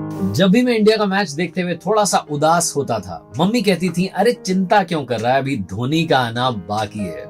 जब भी मैं इंडिया का मैच देखते हुए थोड़ा सा उदास होता था, मम्मी कहती थी, अरे चिंता क्यों कर रहा है, अभी धोनी का आना बाकी है।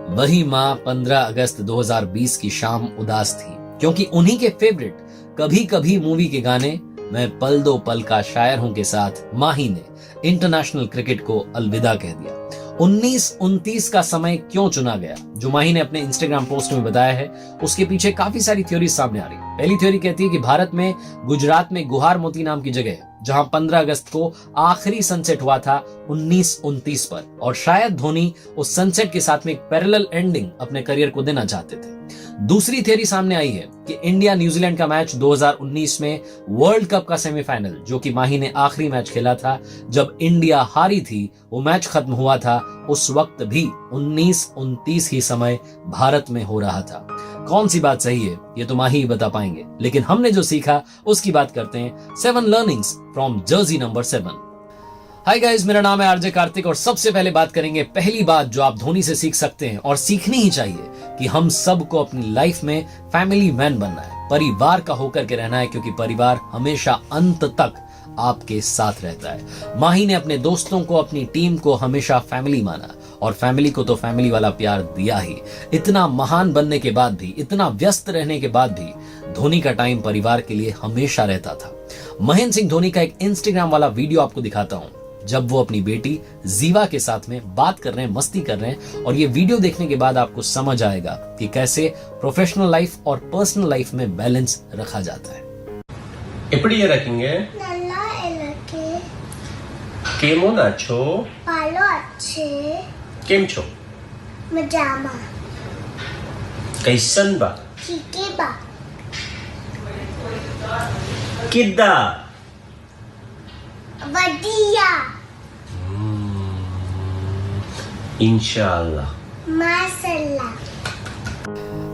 वही माँ 15 अगस्त 2020 की शाम उदास थी, क्योंकि उन्हीं के फेवरेट कभी कभी मूवी के गाने मैं पल दो पल का शायर हूं के साथ माही ने इंटरनेशनल क्रिकेट को अलविदा कह दिया। 1929 का समय क्यों चुना गया, जो माही ने अपने इंस्टाग्राम पोस्ट में बताया है, उसके पीछे काफी सारी थ्योरी सामने आ रही है। पहली थ्योरी कहती है कि भारत में गुजरात में गुहार मोती नाम की जगह है, जहां 15 अगस्त को आखिरी सनसेट हुआ था 1929 पर, और शायद धोनी उस सनसेट के साथ में एक पैरेलल एंडिंग अपने करियर को देना चाहते थे। दूसरी थ्योरी सामने आई है कि इंडिया न्यूजीलैंड का मैच 2019 में वर्ल्ड कप का सेमीफाइनल, जो कि माही ने आखिरी मैच खेला था जब इंडिया हारी थी, वो मैच खत्म हुआ था, उस वक्त भी 1929 ही समय भारत में हो रहा था। कौन सी बात सही है ये तो माही ही बता पाएंगे, लेकिन हमने जो सीखा उसकी बात करते हैं। 7 learnings from Jersey number 7। Hi guys, मेरा नाम है आरजे कार्तिक और सबसे पहले बात करेंगे पहली बात जो आप धोनी से सीख सकते हैं और सीखनी ही चाहिए, कि हम सबको अपनी लाइफ में फैमिली मैन बनना है, परिवार का होकर के रहना है, क्योंकि परिवार हमेशा अंत तक आपके साथ रहता है। माही ने अपने दोस्तों को, अपनी टीम को हमेशा फैमिली माना, और फैमिली को तो फैमिली वाला प्यार दिया ही। इतना महान बनने के बाद भी, इतना व्यस्त रहने के बाद भी धोनी का टाइम परिवार के लिए हमेशा रहता था। महेंद्र सिंह धोनी का एक इंस्टाग्राम वाला वीडियो आपको दिखाता हूं, जब वो अपनी बेटी जीवा के साथ में बात कर रहे हैं, मस्ती कर रहे हैं, और ये वीडियो देखने के बाद आपको समझ आएगा कि कैसे प्रोफेशनल लाइफ और पर्सनल लाइफ में बैलेंस रखा जाता है। எப்படி இருக்கீங்க? நல்லா இருக்கு. કેમો છો? ભાલો છે. કેમ છો? મજામાં. कैसन बा? ઠીકે બા. किद्दा? વડિયા. इंशाल्लाह। માશાલ્લાહ.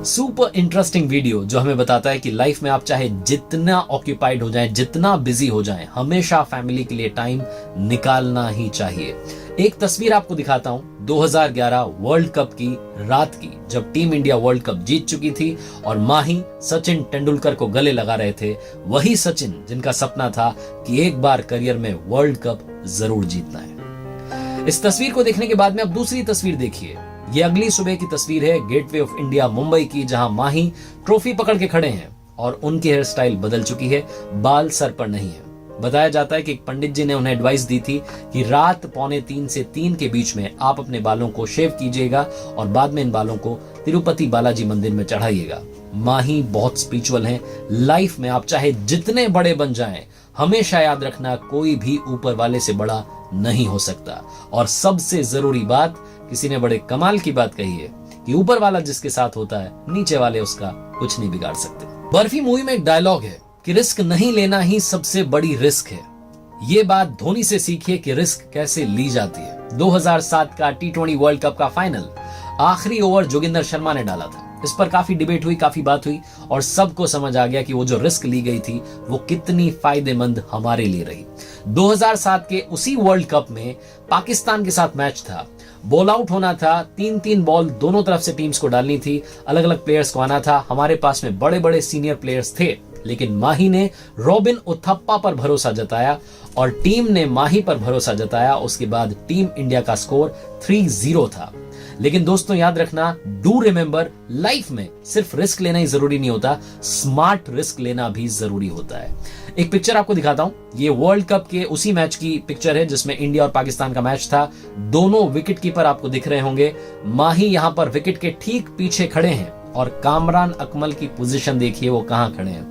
सुपर इंटरेस्टिंग वीडियो जो हमें बताता है कि लाइफ में आप चाहे जितना ऑक्यूपाइड हो जाएं, जितना बिजी हो जाएं, हमेशा फैमिली के लिए टाइम निकालना ही चाहिए। एक तस्वीर आपको दिखाता हूं 2011 वर्ल्ड कप की रात की, जब टीम इंडिया वर्ल्ड कप जीत चुकी थी और माही सचिन तेंदुलकर को गले लगा रहे थे। वही सचिन जिनका सपना था कि एक बार करियर में वर्ल्ड कप जरूर जीतना है। इस तस्वीर को देखने के बाद में अब दूसरी तस्वीर देखिए। ये अगली सुबह की तस्वीर है गेटवे ऑफ इंडिया मुंबई की, जहां माही ट्रॉफी पकड़ के खड़े हैं और उनकी हेयर स्टाइल बदल चुकी है, बाल सर पर नहीं है। बताया जाता है कि एक पंडित जी ने उन्हें एडवाइस दी थी कि रात 2:45 से 3 के बीच में आप अपने बालों को शेव कीजिएगा और बाद में इन बालों को तिरुपति बालाजी मंदिर में चढ़ाइएगा। माही बहुत स्पिरिचुअल हैं। लाइफ में आप चाहे जितने बड़े बन जाएं, हमेशा याद रखना कोई भी ऊपर वाले से बड़ा नहीं हो सकता। और सबसे जरूरी बात, किसी ने बड़े कमाल की बात कही है कि ऊपर वाला जिसके साथ होता है, नीचे वाले उसका कुछ नहीं बिगाड़ सकते। बर्फी मूवी में एक डायलॉग है कि रिस्क नहीं लेना ही सबसे बड़ी रिस्क है। ये बात धोनी से सीखिए कि रिस्क कैसे ली जाती है। 2007 का T20 वर्ल्ड कप का फाइनल, आखिरी ओवर जोगिंदर शर्मा ने डाला था। इस पर काफी डिबेट हुई, काफी बात हुई, और सबको समझ आ गया कि वो जो रिस्क ली गई थी वो कितनी फायदेमंद हमारे लिए रही। 2007 के उसी वर्ल्ड कप में पाकिस्तान के साथ मैच था, बॉल आउट होना था, 3-3 बॉल दोनों तरफ से टीम्स को डालनी थी, अलग अलग प्लेयर्स को आना था। हमारे पास में बड़े बड़े सीनियर प्लेयर्स थे, लेकिन माही ने रॉबिन उथप्पा पर भरोसा जताया और टीम ने माही पर भरोसा जताया। उसके बाद टीम इंडिया का स्कोर 3-0 था। लेकिन दोस्तों याद रखना, डू रिमेंबर, लाइफ में सिर्फ रिस्क लेना ही जरूरी नहीं होता, स्मार्ट रिस्क लेना भी जरूरी होता है। एक पिक्चर आपको दिखाता हूं, ये वर्ल्ड कप के उसी मैच की पिक्चर है जिसमें इंडिया और पाकिस्तान का मैच था। दोनों विकेट कीपर आपको दिख रहे होंगे। माही यहां पर विकेट के ठीक पीछे खड़े हैं और कामरान अकमल की पोजीशन देखिए वो कहां खड़े हैं।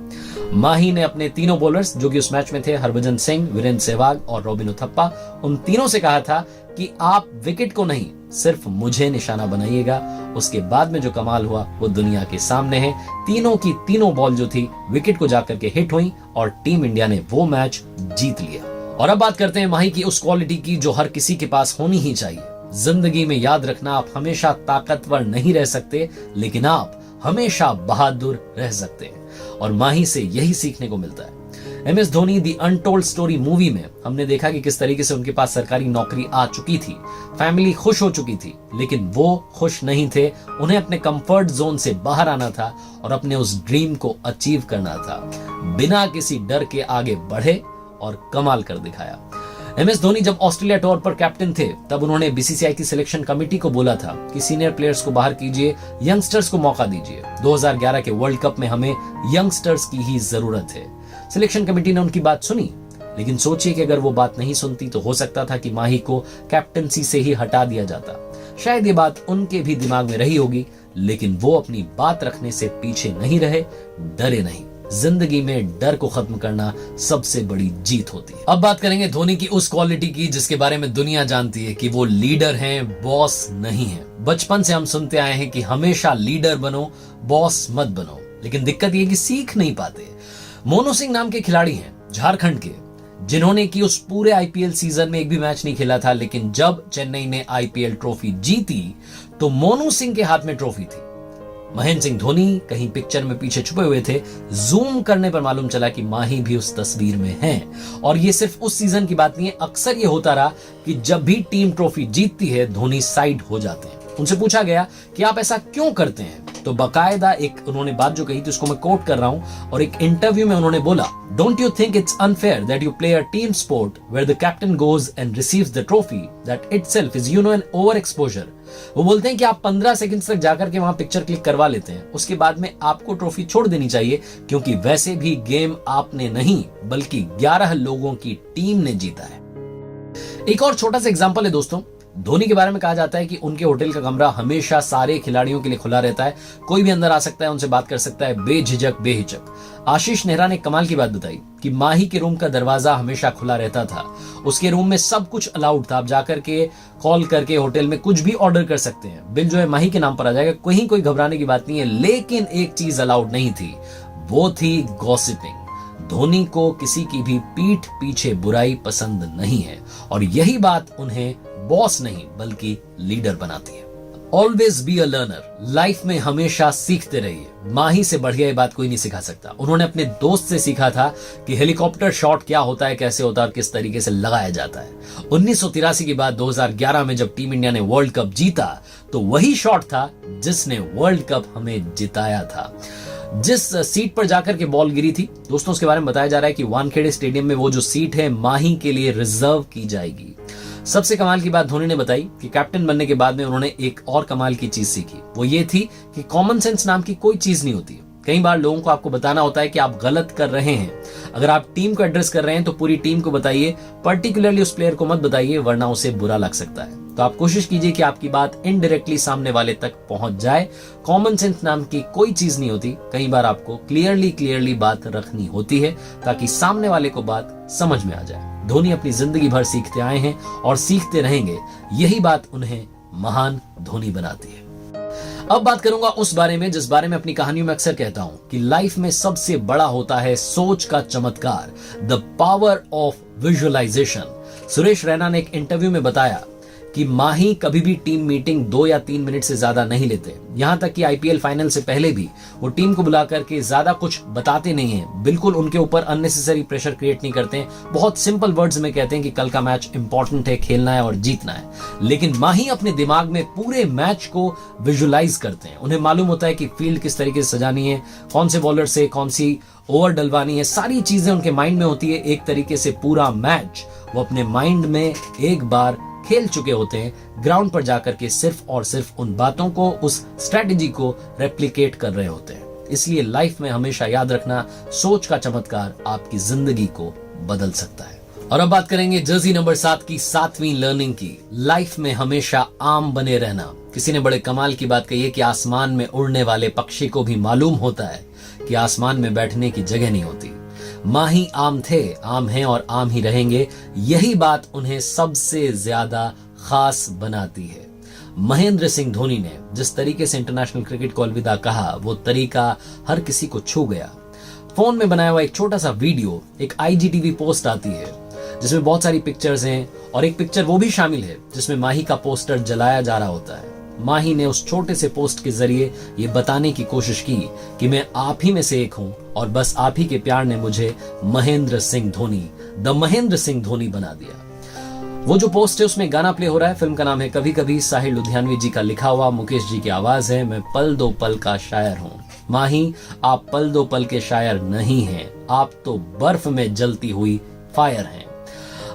माही ने अपने तीनों बॉलर्स जो कि उस मैच में थे, हरभजन सिंह, वीरेंद्र सहवाग और रॉबिन उथप्पा, उन तीनों से कहा था कि आप विकेट को नहीं, सिर्फ मुझे निशाना बनाइएगा। उसके बाद में जो कमाल हुआ वो दुनिया के सामने है। तीनों की तीनों बॉल जो थी विकेट को जाकर के हिट हुई और टीम इंडिया ने वो मैच जीत लिया। और अब बात करते हैं माही की उस क्वालिटी की जो हर किसी के पास होनी ही चाहिए। जिंदगी में याद रखना, आप हमेशा ताकतवर नहीं रह सकते, लेकिन आप हमेशा बहादुर रह सकते हैं, और माही से यही सीखने को मिलता है। MS Dhoni the untold story movie में हमने देखा कि किस तरीके से उनके पास सरकारी नौकरी आ चुकी थी, फैमिली खुश हो चुकी थी, लेकिन वो खुश नहीं थे। उन्हें अपने कंफर्ट जोन से बाहर आना था और अपने उस ड्रीम को अचीव करना था। बिना किसी डर के आगे बढ़े और कमाल कर दिखाया। MS धोनी जब ऑस्ट्रेलिया टूर पर कैप्टन थे तब उन्होंने BCCI की सिलेक्शन कमेटी को बोला था कि सीनियर प्लेयर्स को बाहर कीजिए, यंगस्टर्स को मौका दीजिए। 2011 के वर्ल्ड कप में हमें यंगस्टर्स की ही जरूरत है। सिलेक्शन कमेटी ने उनकी बात सुनी, लेकिन सोचिए कि अगर वो बात नहीं सुनती तो हो सकता था कि माही को कैप्टनसी से ही हटा दिया जाता। शायद ये बात उनके भी दिमाग में रही होगी, लेकिन वो अपनी बात रखने से पीछे नहीं रहे, डरे नहीं। जिंदगी में डर को खत्म करना सबसे बड़ी जीत होती है। अब बात करेंगे धोनी की उस क्वालिटी की जिसके बारे में दुनिया जानती है कि वो लीडर हैं, बॉस नहीं है। बचपन से हम सुनते आए हैं कि हमेशा लीडर बनो, बॉस मत बनो, लेकिन दिक्कत ये कि सीख नहीं पाते। मोनू सिंह नाम के खिलाड़ी हैं झारखंड के, जिन्होंने कि उस पूरे IPL सीजन में एक भी मैच नहीं खेला था, लेकिन जब चेन्नई ने IPL ट्रॉफी जीती तो मोनू सिंह के हाथ में ट्रॉफी थी। महेंद्र सिंह धोनी कहीं पिक्चर में पीछे छुपे हुए थे। जूम करने पर मालूम चला कि माही भी उस तस्वीर में हैं। और ये सिर्फ उस सीजन की बात नहीं है, अक्सर ये होता रहा कि जब भी टीम ट्रॉफी जीतती है धोनी साइड हो जाते हैं। उनसे पूछा गया कि आप ऐसा क्यों करते हैं, तो बाकायदा एक उन्होंने बात जो कही थी उसको मैं कोट कर रहा हूं, और एक इंटरव्यू में उन्होंने बोला, don't you think it's unfair that you play a team sport where the captain goes and receives the trophy, that itself is an over exposure. वो बोलते हैं कि आप 15 सेकंड तक जाकर के वहां पिक्चर क्लिक करवा लेते हैं, उसके बाद में आपको ट्रॉफी छोड़ देनी चाहिए, क्योंकि वैसे भी गेम आपने नहीं बल्कि 11 लोगों की टीम ने जीता है। एक और छोटा सा एग्जांपल है दोस्तों, धोनी के बारे में कहा जाता है कि उनके होटल का कमरा हमेशा सारे खिलाड़ियों के लिए खुला रहता है, कोई भी अंदर आ सकता है, उनसे बात कर सकता है बेझिझक बेहिचक। आशीष नेहरा ने कमाल की बात बताई कि माही के रूम का दरवाजा हमेशा खुला रहता था, उसके रूम में सब कुछ अलाउड था, आप जाकर के कॉल करके होटल में कुछ भी ऑर्डर कर सकते हैं, बिल जो है माही के नाम पर आ जाएगा, कहीं कोई घबराने की बात नहीं है। लेकिन एक चीज अलाउड नहीं थी, वो थी गॉसिपिंग। धोनी को किसी की भी पीठ पीछे बुराई पसंद नहीं है, और यही बात उन्हें बॉस नहीं बल्कि लीडर बनाती है। Always be a learner, life में हमेशा सीखते रहिए। माही से बढ़िया ये बात कोई नहीं सिखा सकता। उन्होंने अपने दोस्त से सीखा था कि हेलीकॉप्टर शॉट क्या होता है, कैसे होता है और किस तरीके से लगाया जाता है। 1983 के बाद 2011 में जब टीम इंडिया ने वर्ल्ड कप जीता तो वही शॉट था जिसने वर्ल्ड कप हमें जिताया था। जिस सीट पर जाकर के बॉल गिरी थी दोस्तों, उसके बारे में बताया जा रहा है कि वानखेड़े स्टेडियम में वो जो सीट है माही के लिए रिजर्व की जाएगी। सबसे कमाल की बात धोनी ने बताई कि कैप्टन बनने के बाद में उन्होंने एक और कमाल की चीज सीखी, वो ये थी कि कॉमन सेंस नाम की कोई चीज नहीं होती। कई बार लोगों को आपको बताना होता है कि आप गलत कर रहे हैं। अगर आप टीम को एड्रेस कर रहे हैं तो पूरी टीम को बताइए, पर्टिकुलरली उस प्लेयर को मत बताइए, वरना उसे बुरा लग सकता है। तो आप कोशिश कीजिए कि आपकी बात इनडायरेक्टली सामने वाले तक पहुंच जाए। कॉमन सेंस नाम की कोई चीज नहीं होती, कई बार आपको क्लियरली बात रखनी होती है ताकि सामने वाले को बात समझ में आ जाए। धोनी अपनी जिंदगी भर सीखते आए हैं और सीखते रहेंगे, यही बात उन्हें महान धोनी बनाती है। अब बात करूंगा उस बारे में जिस बारे में अपनी कहानियों में अक्सर कहता हूं कि लाइफ में सबसे बड़ा होता है सोच का चमत्कार, the power of visualisation. Suresh Raina ने एक इंटरव्यू में बताया कि माही कभी भी टीम मीटिंग 2 या 3 मिनट से ज्यादा नहीं लेते। यहां तक कि IPL फाइनल से पहले भी वो टीम को बुला करके ज्यादा कुछ बताते नहीं हैं, बिल्कुल उनके ऊपर अननेसेसरी प्रेशर क्रिएट नहीं करते हैं। बहुत सिंपल वर्ड्स में कहते हैं कि कल का मैच इंपॉर्टेंट है, खेलना है और जीतना है। लेकिन माही अपने दिमाग में पूरे मैच को विजुअलाइज करते हैं। उन्हें मालूम होता है कि फील्ड किस तरीके से सजानी है, कौन से बॉलर से कौन सी ओवर डलवानी है, सारी चीजें उनके माइंड में होती है। एक तरीके से पूरा मैच वो अपने माइंड में एक बार खेल चुके होते हैं, ग्राउंड पर जाकर के सिर्फ और सिर्फ उन बातों को, उस स्ट्रेटेजी को रेप्लिकेट कर रहे होते हैं। इसलिए लाइफ में हमेशा याद रखना, सोच का चमत्कार आपकी जिंदगी को बदल सकता है। और अब बात करेंगे जर्सी नंबर 7 की 7वीं लर्निंग की, लाइफ में हमेशा आम बने रहना। किसी ने बड़े कमाल की बात कही है कि आसमान में उड़ने वाले पक्षी को भी मालूम होता है कि आसमान में बैठने की जगह नहीं होती। माही आम थे, आम हैं और आम ही रहेंगे, यही बात उन्हें सबसे ज्यादा खास बनाती है। महेंद्र सिंह धोनी ने जिस तरीके से इंटरनेशनल क्रिकेट को अलविदा कहा, वो तरीका हर किसी को छू गया। फोन में बनाया हुआ एक छोटा सा वीडियो, एक IGTV पोस्ट आती है जिसमें बहुत सारी पिक्चर्स हैं और एक पिक्चर वो भी शामिल है जिसमें माही का पोस्टर जलाया जा रहा होता है। माही ने उस छोटे से पोस्ट के जरिए ये बताने की कोशिश की कि मैं आप ही में से एक हूं और बस आप ही के प्यार ने मुझे महेंद्र सिंह धोनी, द महेंद्र सिंह धोनी बना दिया। वो जो पोस्ट है उसमें गाना प्ले हो रहा है, फिल्म का नाम है कभी कभी, साहिर लुधियानवी जी का लिखा हुआ, मुकेश जी की आवाज है। मैं पल दो पल का शायर हूं। माही, आप पल दो पल के शायर नहीं हैं, आप तो बर्फ में जलती हुई फायर हैं।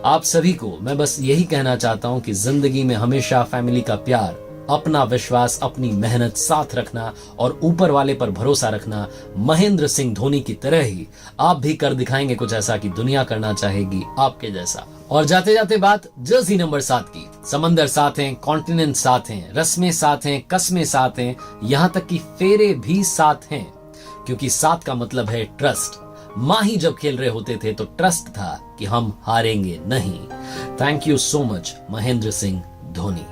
आप सभी को मैं बस यही कहना चाहता हूं कि जिंदगी में हमेशा फैमिली का प्यार, अपना विश्वास, अपनी मेहनत साथ रखना और ऊपर वाले पर भरोसा रखना। महेंद्र सिंह धोनी की तरह ही आप भी कर दिखाएंगे कुछ ऐसा कि दुनिया करना चाहेगी आपके जैसा। और जाते जाते बात जर्सी नंबर 7 की। समंदर साथ हैं, कॉन्टिनेंट साथ हैं, रस्में साथ हैं, कस्में साथ हैं, यहां तक कि फेरे भी साथ हैं, क्योंकि 7 का मतलब है ट्रस्ट। माही जब खेल रहे होते थे तो ट्रस्ट था कि हम हारेंगे नहीं। Thank you so much Mahendra Singh Dhoni.